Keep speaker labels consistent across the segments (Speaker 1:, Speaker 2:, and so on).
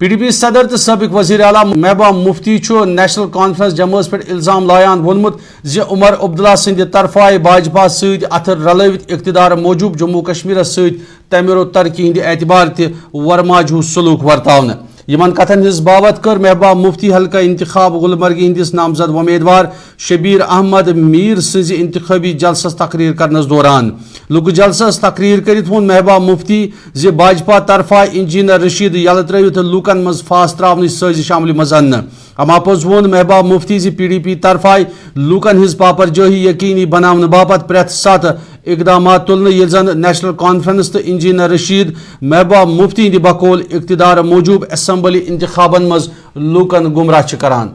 Speaker 1: PDP صدر تو سابق وزیر اعلیٰ محبوبہ مفتی نیشنل کانفرنس جمعس پہ الزام لایان وونمت زِ عمر عبداللہ سند طرف آئی باجپا ست اتھر رلوت اقتدار موجود جموں کشمیر ست تعمیر و ترقی ہند اعتبار تہ ورماجہ سلوک ورتاؤن یمن کتھن ہز بابت کر محبوبہ مفتی حلقہ انتخاب گلمرگی ہندس نامزد امیدوار شبیر احمد میر سز انتخابی جلسس تقریر کرنس دوران لوک جلسس تقریر کرت وون محبوبہ مفتی زِ باجپا طرفہ انجینئر رشید یلہ ترٲوِتھ لوکن مز فاس تراونٕچ سٲزش عملہِ منٛز اننہٕ اما پوٚز ووٚن محبوبہ مفتی زِ PDP طرفہ لوکن ہز پاپر جٲہی یقینی بناونہٕ باپت پرٛٮ۪تھ ساتہٕ اقدامات تلنہٕ ییٚلہِ زن نیشنل کانفرنس تہٕ انجینئر رشید محبوبہ مفتی ہندِ بقول اقتدار موجوب اسمبلی انتخابن مز لوکن گمراہ چھِ کران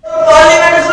Speaker 2: پارلیمنٹ